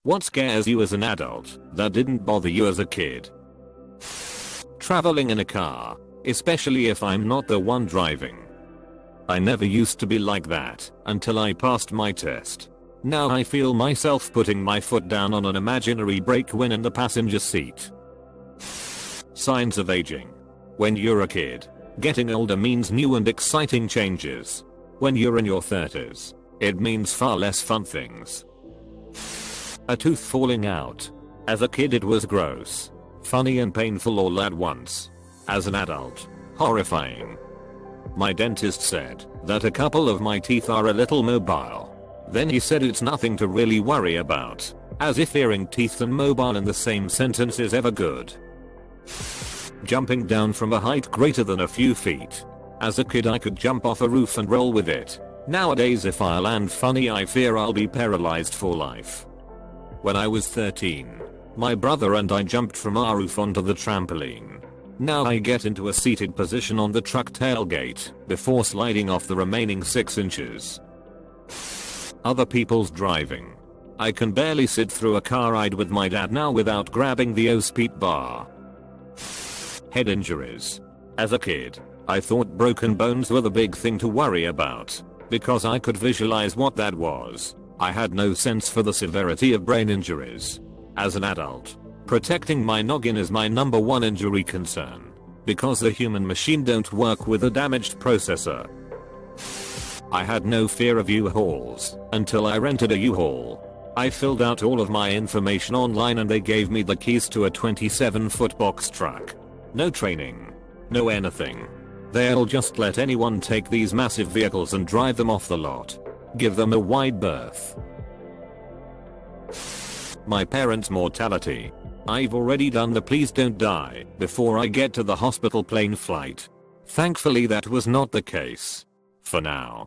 What scares you as an adult that didn't bother you as a kid? Traveling in a car, especially if I'm not the one driving. I never used to be like that until I passed my test. Now I feel myself putting my foot down on an imaginary brake when in the passenger seat. Signs of aging. When you're a kid, getting older means new and exciting changes. When you're in your 30s, it means far less fun things. A tooth falling out. As a kid it was gross, funny and painful all at once. As an adult, horrifying. My dentist said that a couple of my teeth are a little mobile. Then he said it's nothing to really worry about, as if hearing teeth and mobile in the same sentence is ever good. Jumping down from a height greater than a few feet. As a kid I could jump off a roof and roll with it. Nowadays if I land funny I fear I'll be paralyzed for life. When I was 13, my brother and I jumped from our roof onto the trampoline. Now I get into a seated position on the truck tailgate before sliding off the remaining 6 inches. Other people's driving. I can barely sit through a car ride with my dad now without grabbing the speed bar. Head injuries. As a kid, I thought broken bones were the big thing to worry about, because I could visualize what that was. I had no sense for the severity of brain injuries. As an adult, protecting my noggin is my #1 injury concern, because the human machine don't work with a damaged processor. I had no fear of U-Hauls until I rented a U-Haul. I filled out all of my information online and they gave me the keys to a 27-foot box truck. No training. No anything. They'll just let anyone take these massive vehicles and drive them off the lot. Give them a wide berth. My parents' mortality. I've already done the please don't die before I get to the hospital plane flight. Thankfully that was not the case. For now.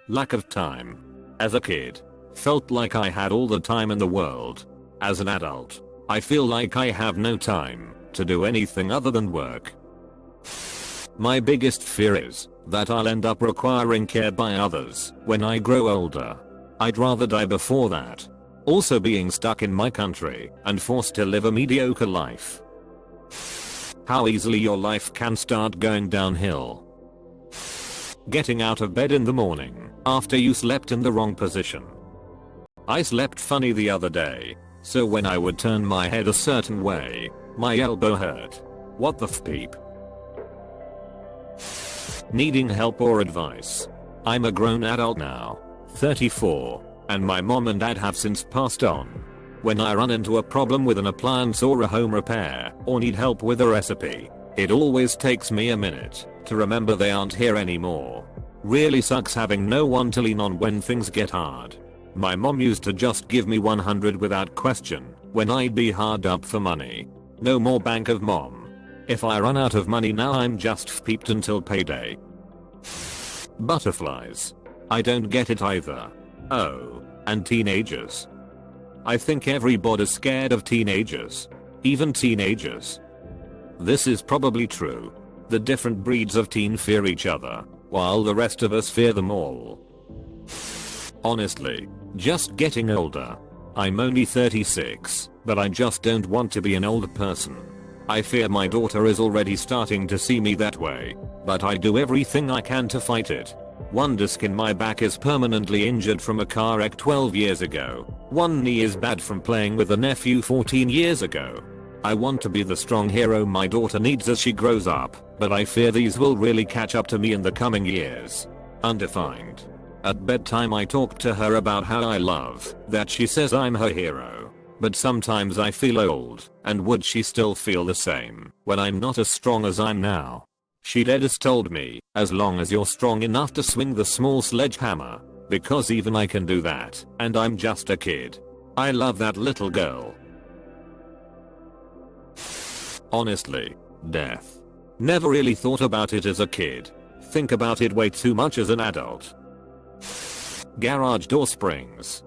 Lack of time. As a kid, felt like I had all the time in the world. As an adult, I feel like I have no time to do anything other than work. My biggest fear is that I'll end up requiring care by others when I grow older. I'd rather die before that. Also being stuck in my country and forced to live a mediocre life. How easily your life can start going downhill. Getting out of bed in the morning after you slept in the wrong position. I slept funny the other day, so when I would turn my head a certain way, my elbow hurt. What the f***? Needing help or advice. I'm a grown adult now, 34, and my mom and dad have since passed on. When I run into a problem with an appliance or a home repair, or need help with a recipe, it always takes me a minute to remember they aren't here anymore. Really sucks having no one to lean on when things get hard. My mom used to just give me 100 without question when I'd be hard up for money. No more bank of mom. If I run out of money now I'm just f***ed until payday. Butterflies. I don't get it either. Oh, and teenagers. I think everybody's scared of teenagers. Even teenagers. This is probably true. The different breeds of teen fear each other, while the rest of us fear them all. Honestly, just getting older. I'm only 36, but I just don't want to be an older person. I fear my daughter is already starting to see me that way, but I do everything I can to fight it. One disc in my back is permanently injured from a car wreck 12 years ago. One knee is bad from playing with a nephew 14 years ago. I want to be the strong hero my daughter needs as she grows up, but I fear these will really catch up to me in the coming years. Undefined. At bedtime I talk to her about how I love that she says I'm her hero. But sometimes I feel old, and would she still feel the same when I'm not as strong as I'm now? She dead has told me, as long as you're strong enough to swing the small sledgehammer, because even I can do that, and I'm just a kid. I love that little girl. Honestly, death. Never really thought about it as a kid. Think about it way too much as an adult. Garage door springs.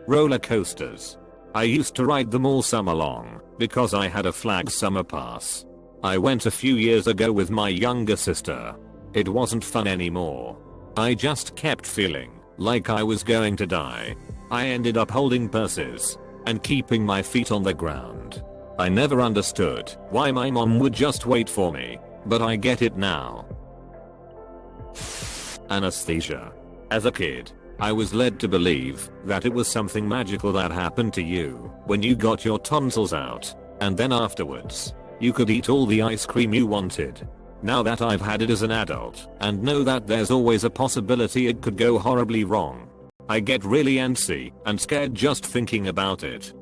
Roller coasters. I used to ride them all summer long, because I had a flag summer pass. I went a few years ago with my younger sister. It wasn't fun anymore. I just kept feeling Like I was going to die. I ended up holding purses and keeping my feet on the ground. I never understood why my mom would just wait for me, but I get it now. Anesthesia. As a kid, I was led to believe that it was something magical that happened to you when you got your tonsils out, and then afterwards, you could eat all the ice cream you wanted. Now that I've had it as an adult and know that there's always a possibility it could go horribly wrong, I get really antsy and scared just thinking about it.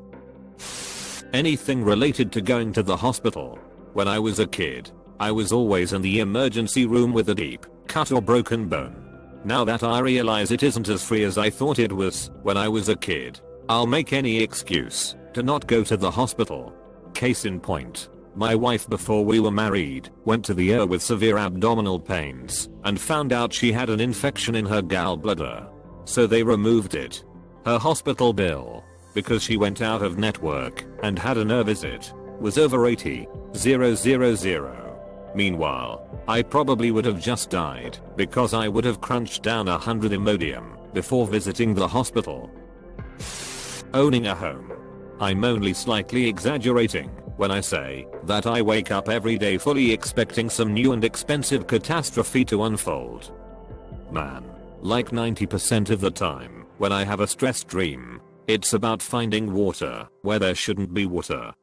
Anything related to going to the hospital. When I was a kid, I was always in the emergency room with a deep cut or broken bone. Now that I realize it isn't as free as I thought it was when I was a kid, I'll make any excuse to not go to the hospital. Case in point, my wife before we were married went to the ER with severe abdominal pains and found out she had an infection in her gallbladder. So they removed it. Her hospital bill, because she went out of network and had an ER visit, was over 80,000. Meanwhile, I probably would have just died because I would have crunched down 100 Imodium before visiting the hospital. Owning a home. I'm only slightly exaggerating when I say that I wake up every day fully expecting some new and expensive catastrophe to unfold. Man, like 90% of the time when I have a stressed dream, it's about finding water where there shouldn't be water.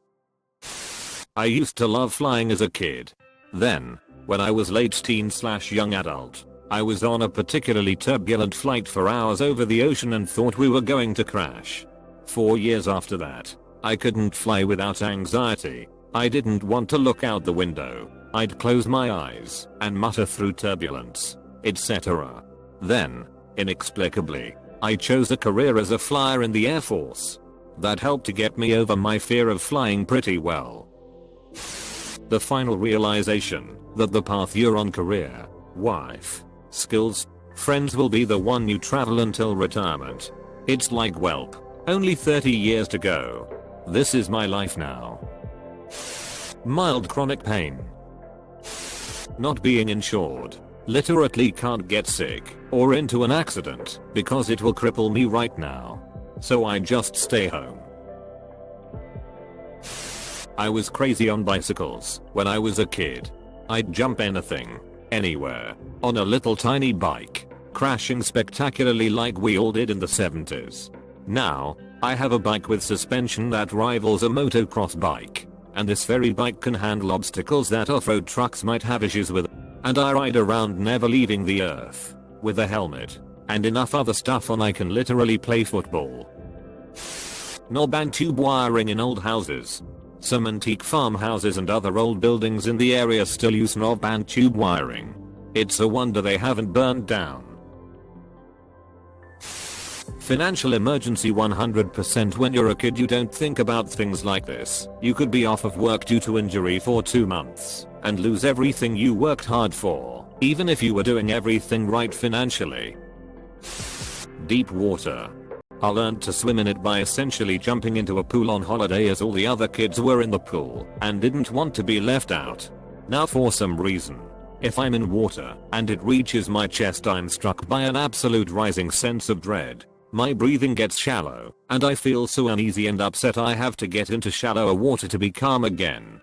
I used to love flying as a kid. Then, when I was late teen/young adult, I was on a particularly turbulent flight for hours over the ocean and thought we were going to crash. 4 years after that, I couldn't fly without anxiety. I didn't want to look out the window. I'd close my eyes and mutter through turbulence, etc. Then, inexplicably, I chose a career as a flyer in the Air Force. That helped to get me over my fear of flying pretty well. The final realization that the path you're on, career, wife, skills, friends, will be the one you travel until retirement. It's like, welp, only 30 years to go. This is my life now. Mild chronic pain. Not being insured. Literally can't get sick or into an accident because it will cripple me right now. So I just stay home. I was crazy on bicycles when I was a kid. I'd jump anything, anywhere, on a little tiny bike, crashing spectacularly like we all did in the 70s. Now, I have a bike with suspension that rivals a motocross bike, and this very bike can handle obstacles that off-road trucks might have issues with, and I ride around never leaving the earth, with a helmet, and enough other stuff on I can literally play football. Knob and tube wiring in old houses. Some antique farmhouses and other old buildings in the area still use knob and tube wiring. It's a wonder they haven't burned down. Financial emergency. 100% when you're a kid you don't think about things like this. You could be off of work due to injury for 2 months and lose everything you worked hard for, even if you were doing everything right financially. Deep water. I learned to swim in it by essentially jumping into a pool on holiday as all the other kids were in the pool and didn't want to be left out. Now for some reason, if I'm in water and it reaches my chest, I'm struck by an absolute rising sense of dread. My breathing gets shallow and I feel so uneasy and upset I have to get into shallower water to be calm again.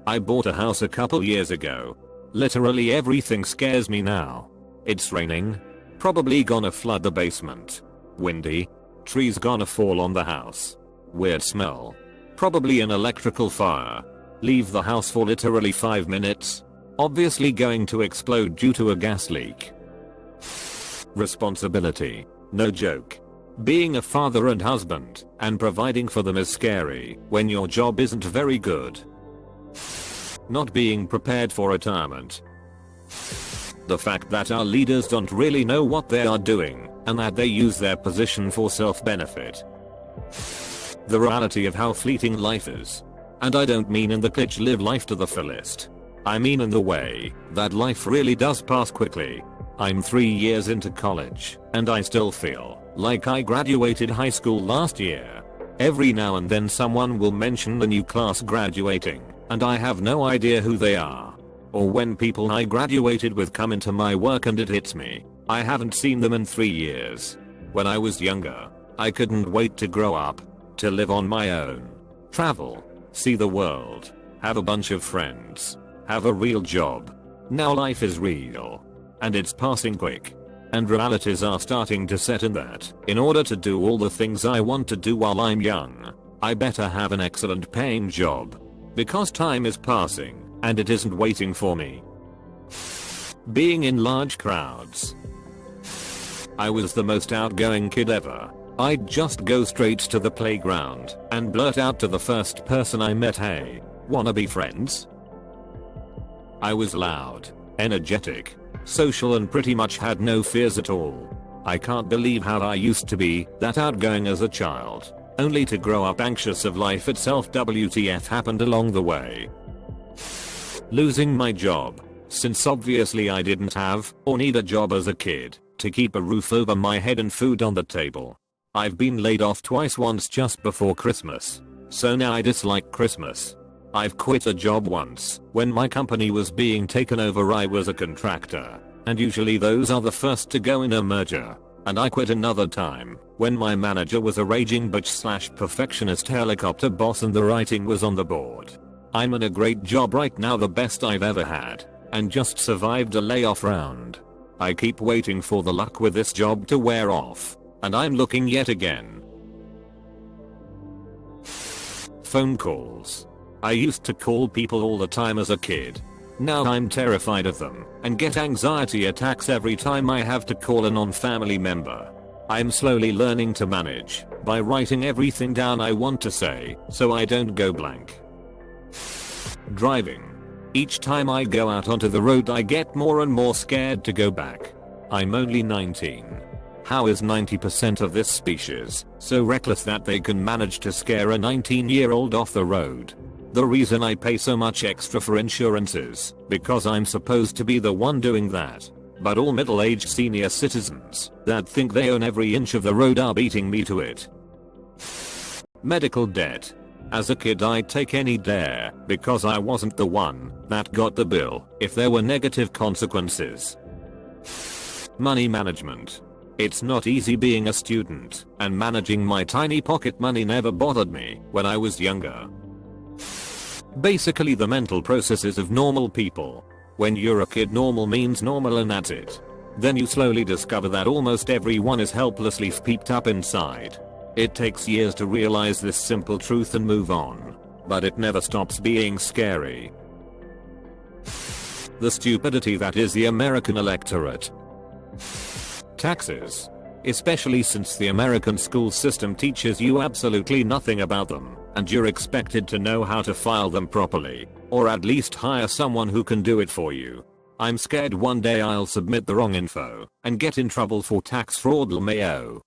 I bought a house a couple years ago. Literally everything scares me now. It's raining. Probably gonna flood the basement. Windy. Trees gonna fall on the house. Weird smell. Probably an electrical fire. Leave the house for literally 5 minutes. Obviously going to explode due to a gas leak. Responsibility. No joke. Being a father and husband and providing for them is scary when your job isn't very good. Not being prepared for retirement. The fact that our leaders don't really know what they are doing and that they use their position for self-benefit. The reality of how fleeting life is. And I don't mean in the glitch live life to the fullest. I mean in the way that life really does pass quickly. I'm 3 years into college and I still feel like I graduated high school last year. Every now and then someone will mention the new class graduating and I have no idea who they are. Or when people I graduated with come into my work and it hits me. I haven't seen them in 3 years. When I was younger, I couldn't wait to grow up, to live on my own, travel, see the world, have a bunch of friends, have a real job. Now life is real. And it's passing quick. And realities are starting to set in that, in order to do all the things I want to do while I'm young, I better have an excellent paying job. Because time is passing, and it isn't waiting for me. Being in large crowds. I was the most outgoing kid ever. I'd just go straight to the playground and blurt out to the first person I met, "Hey, wanna be friends?" I was loud, energetic, social, and pretty much had no fears at all. I can't believe how I used to be that outgoing as a child, only to grow up anxious of life itself. WTF happened along the way. Losing my job, since obviously I didn't have or need a job as a kid to keep a roof over my head and food on the table. I've been laid off twice, once just before Christmas, so now I dislike Christmas. I've quit a job once when my company was being taken over. I was a contractor, and usually those are the first to go in a merger. And I quit another time when my manager was a raging bitch/perfectionist helicopter boss and the writing was on the board. I'm in a great job right now, the best I've ever had, and just survived a layoff round. I keep waiting for the luck with this job to wear off, and I'm looking yet again. Phone calls. I used to call people all the time as a kid. Now I'm terrified of them and get anxiety attacks every time I have to call a non-family member. I'm slowly learning to manage by writing everything down I want to say so I don't go blank. Driving. Each time I go out onto the road I get more and more scared to go back. I'm only 19. How is 90% of this species so reckless that they can manage to scare a 19-year-old off the road? The reason I pay so much extra for insurance is because I'm supposed to be the one doing that. But all middle-aged senior citizens that think they own every inch of the road are beating me to it. Medical debt. As a kid I'd take any dare because I wasn't the one that got the bill if there were negative consequences. Money management. It's not easy being a student, and managing my tiny pocket money never bothered me when I was younger. Basically the mental processes of normal people. When you're a kid, normal means normal and that's it. Then you slowly discover that almost everyone is helplessly peeped up inside. It takes years to realize this simple truth and move on, but it never stops being scary. The stupidity that is the American electorate. Taxes. Especially since the American school system teaches you absolutely nothing about them, and you're expected to know how to file them properly, or at least hire someone who can do it for you. I'm scared one day I'll submit the wrong info and get in trouble for tax fraud. LMAO.